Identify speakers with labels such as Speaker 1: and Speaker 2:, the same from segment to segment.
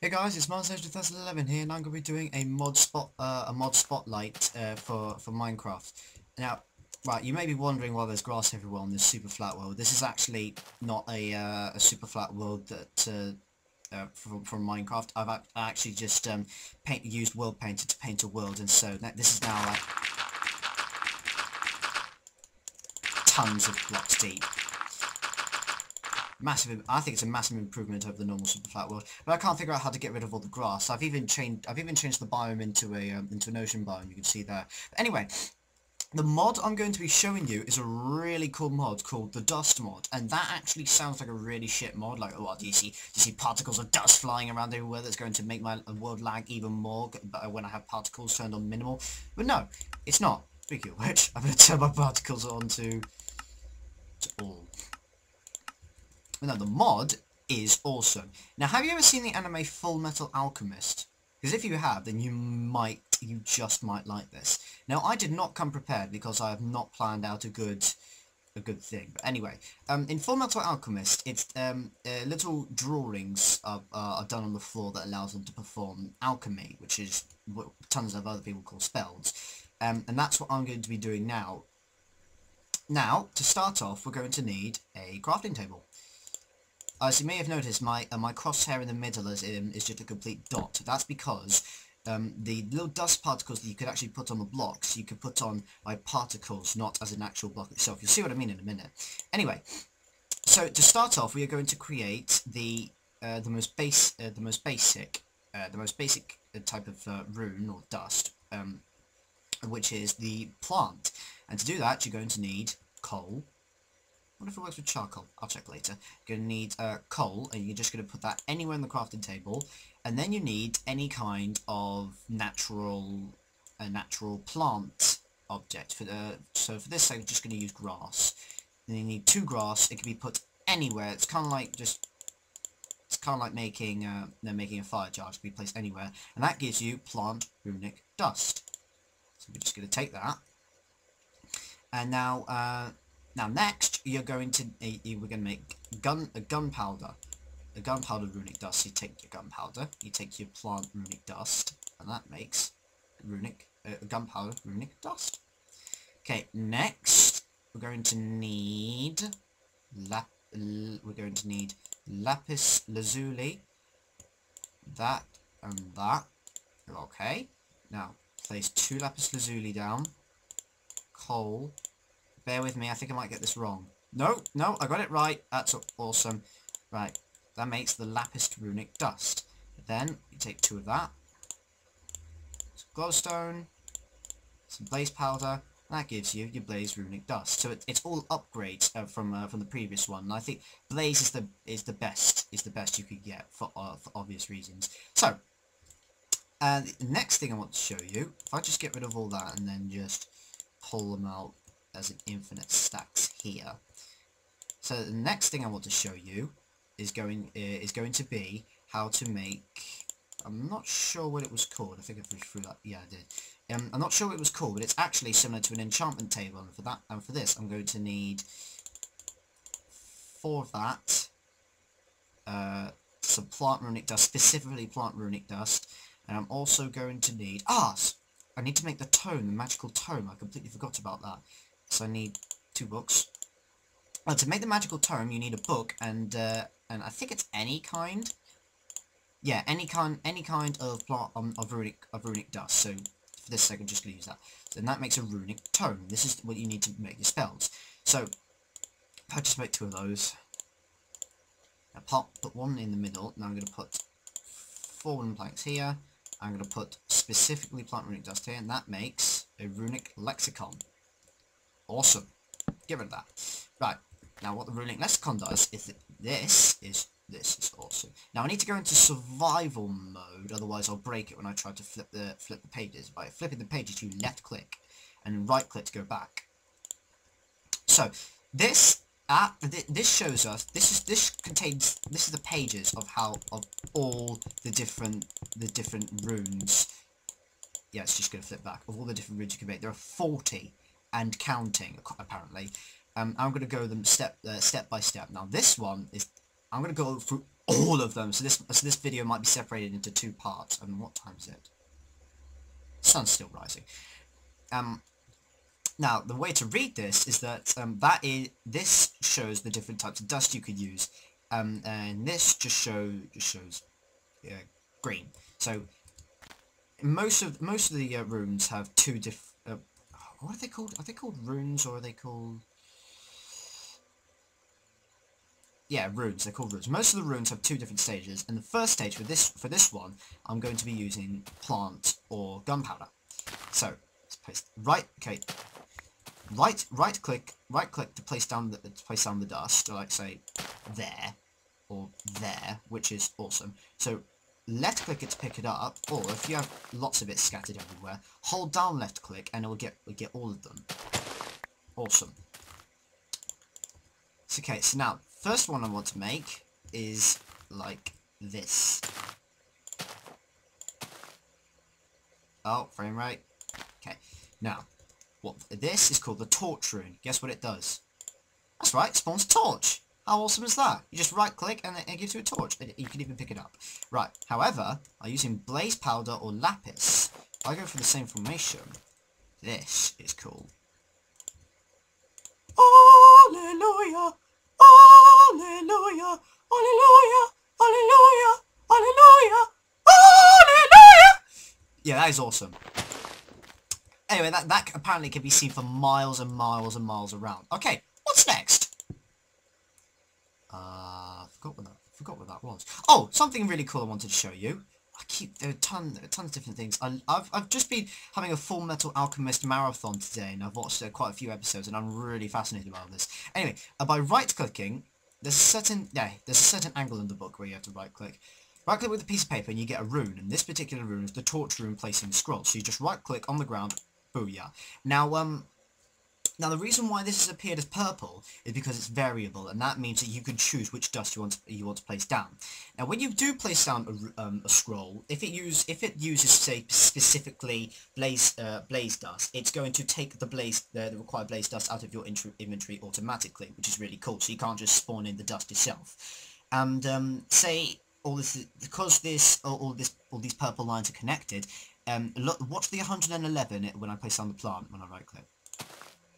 Speaker 1: Hey guys, it's Mars2011 here, and I'm going to be doing a mod spotlight for Minecraft. Now, right, you may be wondering why there's grass everywhere on this super flat world. This is actually not a super flat world that from Minecraft. I actually just used world painter to paint a world, and so this is now like tons of blocks deep. I think it's a massive improvement over the normal super flat world, but I can't figure out how to get rid of all the grass. I've even changed the biome into an ocean biome. You can see there. But anyway, the mod I'm going to be showing you is a really cool mod called the Dust mod, and that actually sounds like a really shit mod. Like, oh, do you see particles of dust flying around everywhere? That's going to make my world lag even more when I have particles turned on minimal. But no, it's not. Speaking of which, I'm going to turn my particles on to all. No, the mod is awesome. Now, have you ever seen the anime Full Metal Alchemist? Because if you have, then you just might like this. Now, I did not come prepared because I have not planned out a good thing. But anyway, in Full Metal Alchemist, it's little drawings are done on the floor that allows them to perform alchemy, which is what tons of other people call spells. And that's what I'm going to be doing now. Now, to start off, we're going to need a crafting table. As you may have noticed, my crosshair in the middle is just a complete dot. That's because the little dust particles that you could actually put on the blocks, you could put on like particles, not as an actual block itself. You'll see what I mean in a minute. Anyway, so to start off, we are going to create the most basic type of rune or dust, which is the plant. And to do that, you're going to need coal. I wonder if it works with charcoal. I'll check later. You're going to need coal, and you're just going to put that anywhere in the crafting table. And then you need any kind of natural plant object. So for this, I'm just going to use grass. Then you need 2 grass. It can be put anywhere. It's kind of like making a fire jar. It can be placed anywhere, and that gives you plant runic dust. So we're just going to take that, and now. Now next, we're going to make gunpowder runic dust. You take your gunpowder, you take your plant runic dust, and that makes gunpowder runic dust. Okay, next we're going to need lapis lazuli. That and that. Okay. Now place 2 lapis lazuli down. Coal. Bear with me, I think I might get this wrong. No, I got it right. That's awesome. Right, that makes the lapis runic dust. Then you take 2 of that, some glowstone, some blaze powder, and that gives you your blaze runic dust. So it's all upgrades from the previous one. And I think blaze is the best you could get for obvious reasons. So the next thing I want to show you, if I just get rid of all that and then just pull them out as an infinite stacks here. So the next thing I want to show you is going to be how to make. I'm not sure what it was called. I think I finished through that. Yeah, I did. I'm not sure what it was called, but it's actually similar to an enchantment table. And for that, and for this, I'm going to need 4 of that. Some plant runic dust, specifically plant runic dust, and I'm also going to need. I need to make the tome, the magical tome. I completely forgot about that. So I need 2 books. To make the magical tome, you need a book, and I think it's any kind. Yeah, any kind of plant of runic dust. So for this sake, I'm just going to use that. Then that makes a runic tome. This is what you need to make your spells. So if I just make 2 of those, I'll put 1 in the middle. Now I'm going to put 4 wooden planks here. I'm going to put specifically plant runic dust here, and that makes a runic lexicon. Awesome. Get rid of that. Right. Now what the runic lexicon does is that this is awesome. Now I need to go into survival mode, otherwise I'll break it when I try to flip the pages. By flipping the pages, you left click and right click to go back. So this shows us this is the pages of all the different runes. Yeah, it's just going to flip back of all the different runes you can make. There are 40 and counting, apparently. I'm going to go them step by step. Now this one is, I'm going to go through all of them. So this video might be separated into 2 parts. And what time is it? Sun's still rising. Now the way to read this is that this shows the different types of dust you could use, and this just shows green. So most of the runes have 2 different. What are they called? Are they called runes, or are they called? Yeah, runes. They're called runes. Most of the runes have 2 different stages, and the first stage for this one, I'm going to be using plant or gunpowder. So let's place right click to place down the dust, or like say there or there, which is awesome. So left click it to pick it up, or if you have lots of it scattered everywhere, hold down left click and it will get all of them. Awesome. Okay, so now first one I want to make is like this. Oh, frame rate. Okay, now this is called the torch rune. Guess what it does? That's right, it spawns a torch. How awesome is that? You just right click and it gives you a torch. You can even pick it up. Right, however, I'm using blaze powder or lapis. If I go for the same formation, this is cool. Hallelujah! Hallelujah! Hallelujah! Hallelujah! Hallelujah! Hallelujah! Yeah, that is awesome. Anyway, that apparently can be seen for miles and miles and miles around. Okay, what's next? Forgot what that was. Oh, something really cool I wanted to show you. There are tons of different things. I've just been having a full Metal Alchemist marathon today, and I've watched quite a few episodes, and I'm really fascinated about this. Anyway, by right clicking, there's a certain angle in the book where you have to right click. Right click with a piece of paper and you get a rune, and this particular rune is the torch rune placing the scroll. So you just right click on the ground, booyah. Now the reason why this has appeared as purple is because it's variable, and that means that you can choose which dust you want to place down. Now when you do place down a scroll, if it uses say specifically blaze dust, it's going to take the required blaze dust out of your inventory automatically, which is really cool. So you can't just spawn in the dust yourself. And say all this because all these purple lines are connected. Look, watch the 111 when I place down the plant when I right click.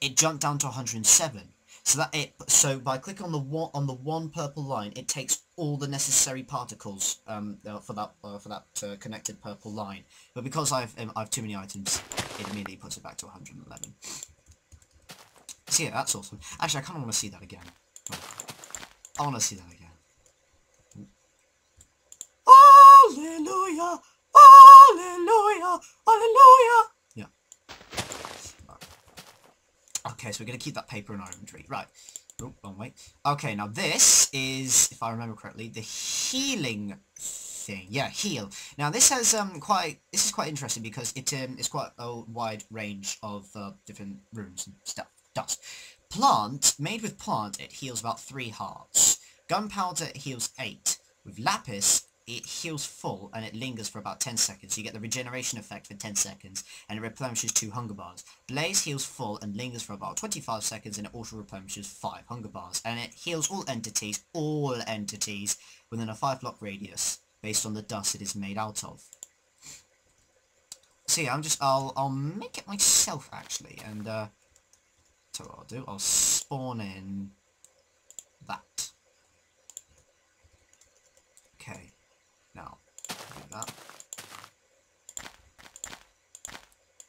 Speaker 1: It jumped down to 107. So by clicking on the one purple line, it takes all the necessary particles for that connected purple line. But because I've too many items, it immediately puts it back to 111. So yeah, that's awesome. Actually, I kind of want to see that again. I want to see that again. Hallelujah! Hallelujah! Hallelujah! Yeah. Okay, so we're going to keep that paper in our inventory. Right. Oh, wrong way. Okay, now this is, if I remember correctly, the healing thing. Yeah, heal. Now this has this is quite interesting because it's quite a wide range of different runes and stuff. Dust. Plant, made with plant, it heals about 3 hearts. Gunpowder heals 8. With lapis, it heals full and it lingers for about 10 seconds. So you get the regeneration effect for 10 seconds and it replenishes 2 hunger bars. Blaze heals full and lingers for about 25 seconds and it also replenishes 5 hunger bars. And it heals all entities within a 5-block radius based on the dust it is made out of. So yeah, I'll make it myself actually, and so what I'll do, I'll spawn in that. Okay. Now, do that.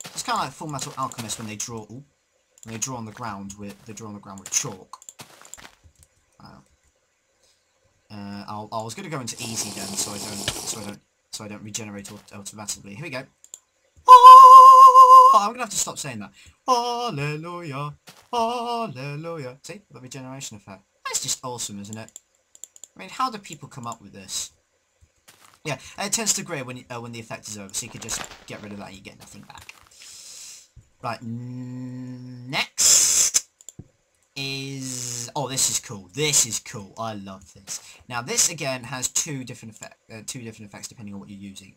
Speaker 1: It's kind of like Full Metal Alchemist when they draw on the ground with chalk. I was going to go into easy then, so I don't regenerate automatically. Here we go. Oh, I'm gonna have to stop saying that. Hallelujah, hallelujah. See the regeneration effect. That's just awesome, isn't it? I mean, how do people come up with this? Yeah, it tends to grey when the effect is over, so you could just get rid of that and you get nothing back. Right, next is... oh, this is cool. This is cool. I love this. Now, this, again, has two different effects depending on what you're using.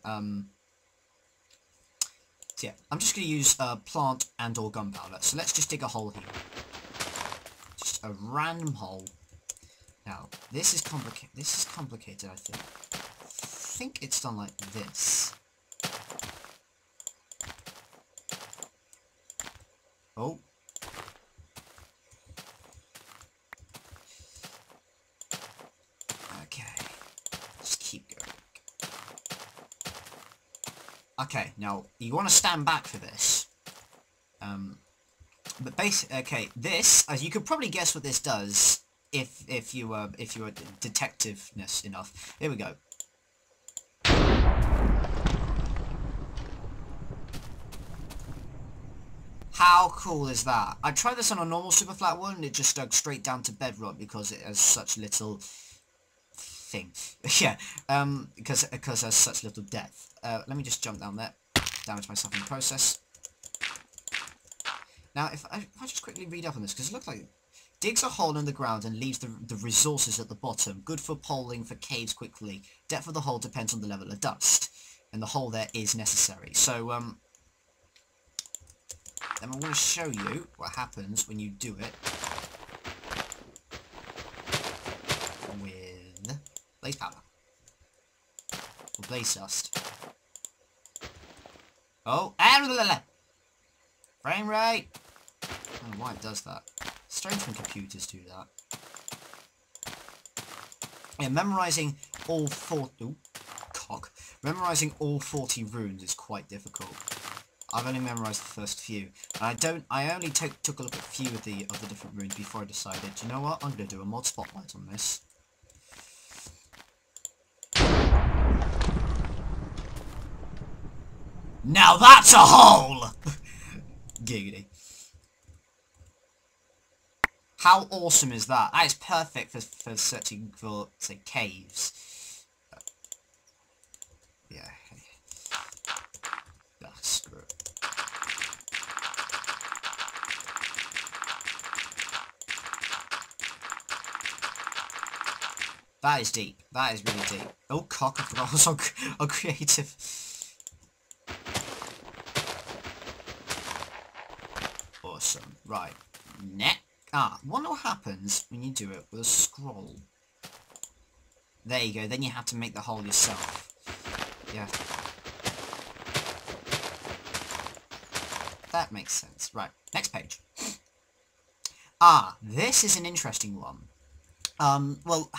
Speaker 1: So, yeah, I'm just going to use plant and or gunpowder. So, let's just dig a hole here. Just a random hole. Now, this is complicated. This is complicated, I think. I think it's done like this. Oh. Okay. Just keep going. Okay, now, you want to stand back for this. But basically, okay, this, as you could probably guess what this does, if you were detectiveness enough. Here we go. How cool is that? I tried this on a normal super flat one and it just dug straight down to bedrock because it has such little thing. Yeah, because it has such little depth. Let me just jump down there. Damage myself in the process. Now, if I just quickly read up on this, because it looks like digs a hole in the ground and leaves the resources at the bottom. Good for polling for caves quickly. Depth of the hole depends on the level of dust. And the hole there is necessary. So, then I want to show you what happens when you do it with blaze powder. Or blaze dust. Oh, frame rate! I don't know why it does that. Strange when computers do that. Yeah, memorising all 40... Memorising all 40 runes is quite difficult. I've only memorised the first few. And I only took a look at a few of the different runes before I decided, you know what, I'm going to do a mod spotlight on this. Now that's a hole! Giggity. How awesome is that? That is perfect for searching for, say, caves. Yeah. Screw it. That is deep. That is really deep. Oh, cock, I forgot I was on creative. Awesome. Right. Wonder what happens when you do it with a scroll. There you go. Then you have to make the hole yourself. Yeah. That makes sense. Right. Next page. This is an interesting one. Well,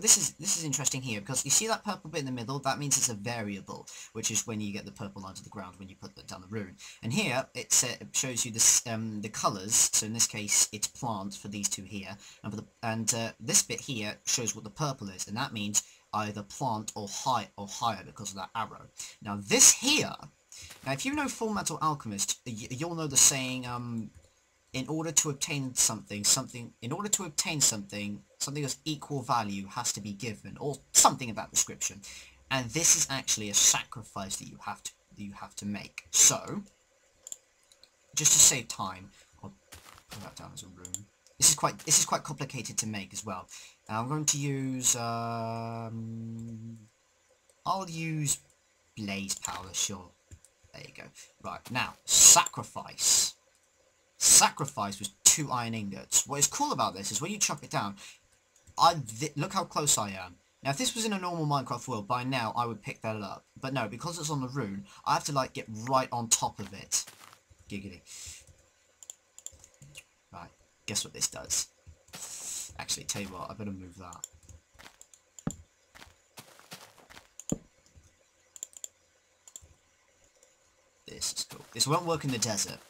Speaker 1: this is interesting here, because you see that purple bit in the middle? That means it's a variable, which is when you get the purple line to the ground when you put that down the rune. And here, it shows you the colours, so in this case, it's plant for these two here, and this bit here shows what the purple is, and that means either plant or higher because of that arrow. Now, this here, if you know Full Metal Alchemist, you'll know the saying, in order to obtain something of equal value has to be given, or something of that description. And this is actually a sacrifice that you have to make. So, just to save time, I'll put that down as a rune. This is quite complicated to make as well. Now I'm going to use I'll use blaze powder, sure. There you go. Right, now sacrifice. Sacrifice was 2 iron ingots. What is cool about this is when you chop it down, look how close I am. Now if this was in a normal Minecraft world, by now I would pick that up. But no, because it's on the rune, I have to like get right on top of it. Giggity. Right, guess what this does? Actually, tell you what, I better move that. This is cool. This won't work in the desert.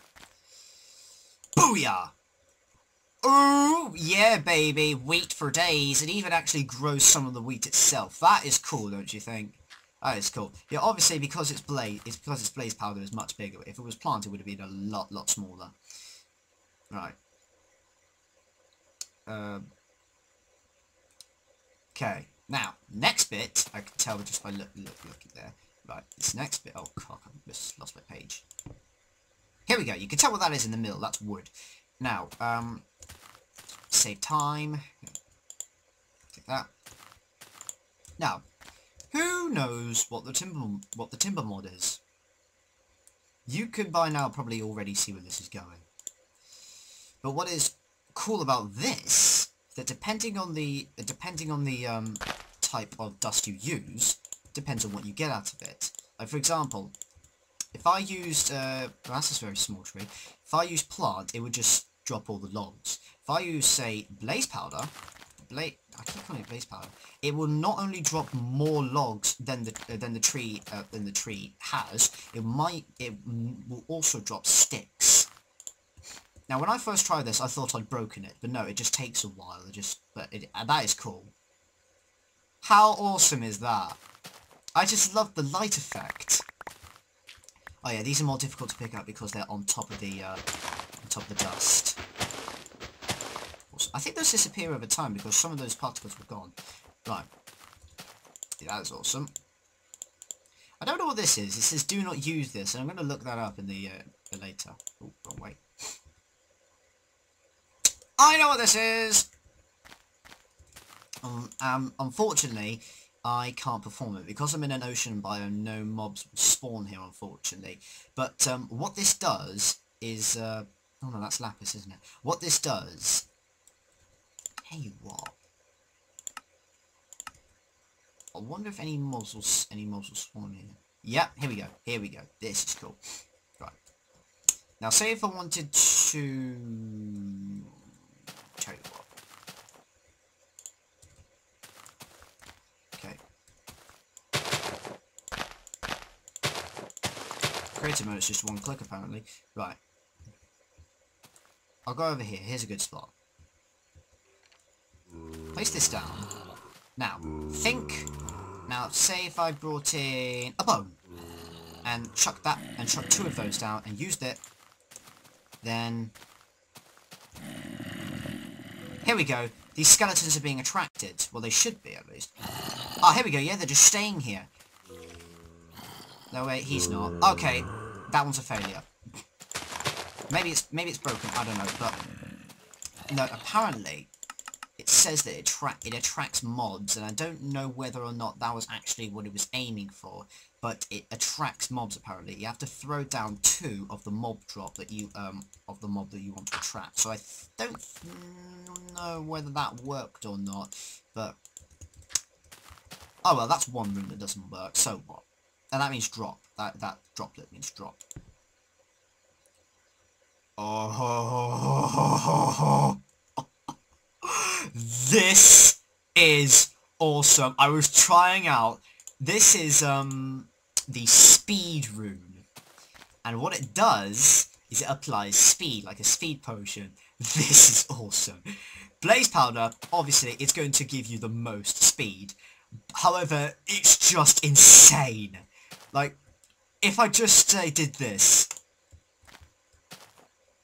Speaker 1: Booyah! Ooh, yeah, baby. Wheat for days. It even actually grows some of the wheat itself. That is cool, don't you think? That is cool. Yeah, obviously because it's blaze powder is much bigger. If it was plant, it would have been a lot smaller. Right. Okay. Now, next bit, I can tell just by looking there. Right, this next bit. Oh, cock, I just lost my page. Here we go. You can tell what that is in the middle. That's wood. Now, save time. Take that. Now, who knows what the timber mod is? You could by now probably already see where this is going. But what is cool about this that depending on the type of dust you use, depends on what you get out of it. Like for example, if I used well, that's a very small tree. If I used plant, it would just drop all the logs. If I use, say, blaze powder, I keep calling it blaze powder. It will not only drop more logs than the tree has. It will also drop sticks. Now, when I first tried this, I thought I'd broken it, but no, it just takes a while. That is cool. How awesome is that? I just love the light effect. Oh yeah, these are more difficult to pick up because they're on top of the dust. I think those disappear over time because some of those particles were gone. Right. Yeah, that is awesome. I don't know what this is. It says do not use this, and I'm going to look that up in the later. Oh, wrong way. I know what this is! Unfortunately, I can't perform it. Because I'm in an ocean biome, no mobs spawn here, unfortunately. But what this does is... oh no, that's lapis, isn't it? What this does... Hey, what? I wonder if any mobs will spawn here. Yep, here we go. Here we go. This is cool. Right. Now, say if I wanted to... Tell you what. Okay. Creative mode is just one click, apparently. Right. I'll go over here. Here's a good spot. Place this down. Now, think. Now, say if I brought in a bone and chucked that and chucked 2 of those down and used it, then here we go. These skeletons are being attracted. Well, they should be at least. Oh, here we go. Yeah, they're just staying here. No, wait, he's not. Okay, that one's a failure. Maybe it's broken. I don't know, but no. Apparently, it says that it attracts mobs, and I don't know whether or not that was actually what it was aiming for, but it attracts mobs. Apparently, you have to throw down 2 of the mob drop that you want to attract. So I don't know whether that worked or not, but oh well, that's one rune that doesn't work. So what? And that means drop. That droplet means drop. Oh. This is awesome. I was trying out. This is the speed rune, and what it does is it applies speed like a speed potion. This is awesome. Blaze powder, obviously, it's going to give you the most speed. However, it's just insane. Like, if I just did this.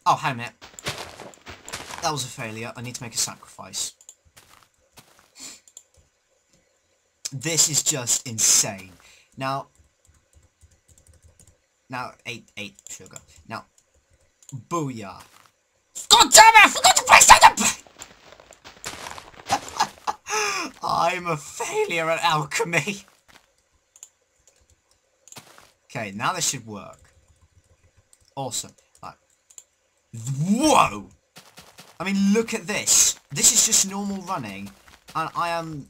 Speaker 1: Oh, hang a minute. That was a failure. I need to make a sacrifice. This is just insane. Now, 8 sugar. Now, booyah. God damn it! I forgot to place that. I'm a failure at alchemy. Okay, now this should work. Awesome. Right. Whoa! I mean, look at this. This is just normal running, and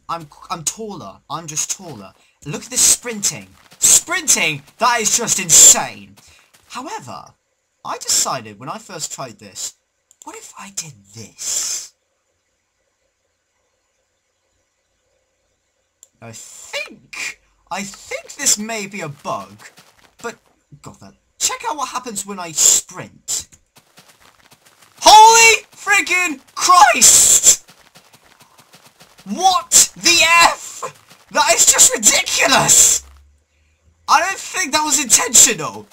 Speaker 1: I'm taller. I'm just taller. Look at this sprinting. Sprinting! That is just insane. However, I decided when I first tried this, what if I did this? I think this may be a bug, but God, check out what happens when I sprint. Holy friggin' Christ! What the F? That is just ridiculous! I don't think that was intentional.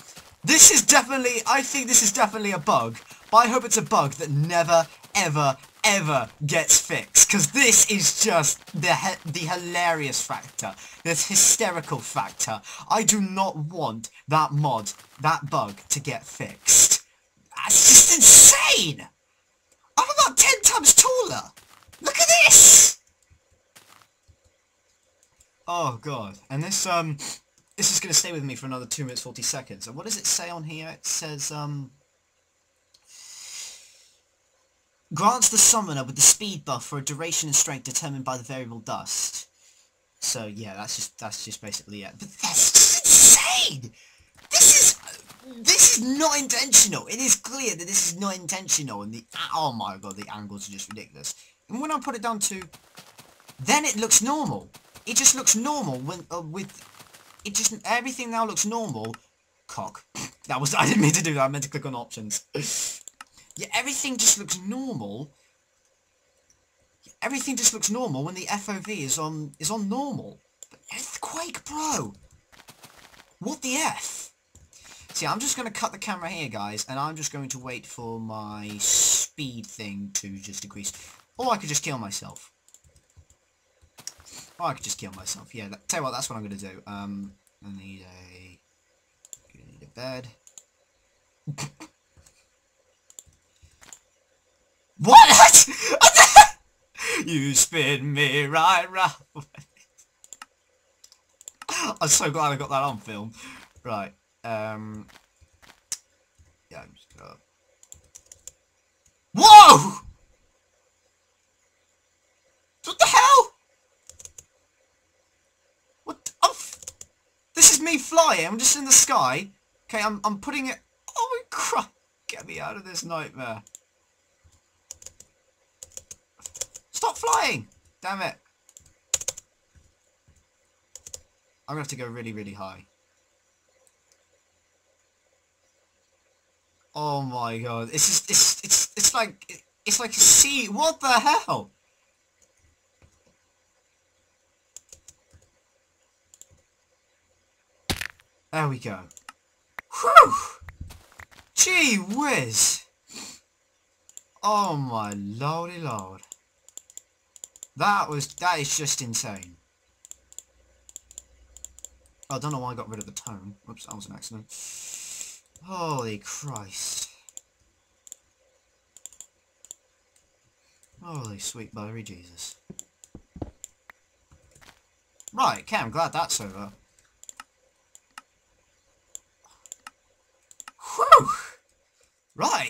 Speaker 1: This is definitely, I think this is definitely a bug, but I hope it's a bug that never, ever, ever gets fixed, because this is just the hilarious factor, this hysterical factor. I do not want that bug to get fixed. That's just insane! I'm about 10 times taller! Look at this! Oh god, and this is going to stay with me for another 2 minutes 40 seconds. And what does it say on here? It says, Grants the summoner with the speed buff for a duration and strength determined by the variable dust. So yeah, that's just basically it. But that's just insane! This is not intentional. It is clear that this is not intentional, and oh my god, the angles are just ridiculous. And when I put it down to, then it looks normal. It just looks normal when everything now looks normal. Cock. I didn't mean to do that. I meant to click on options. Yeah, everything just looks normal. Everything just looks normal when the FOV is on normal. But Earthquake, bro. What the F? See, I'm just going to cut the camera here, guys, and I'm just going to wait for my speed thing to just decrease. Or I could just kill myself. Yeah, tell you what, that's what I'm going to do. I need a bed. What? You spin me right round. I'm so glad I got that on film. Right. Yeah, I'm just gonna... Whoa! What the hell? What? This is me flying. I'm just in the sky. Okay, I'm putting it... Oh my crap! Get me out of this nightmare. Stop flying! Damn it. I'm gonna have to go really, really high. Oh my god. It's like a sea. What the hell? There we go. Whew! Gee whiz! Oh my lordy lord. That is just insane. I don't know why I got rid of the tone. Whoops, that was an accident. Holy Christ. Holy sweet buttery Jesus. Right, okay, I'm glad that's over. Whew! Right.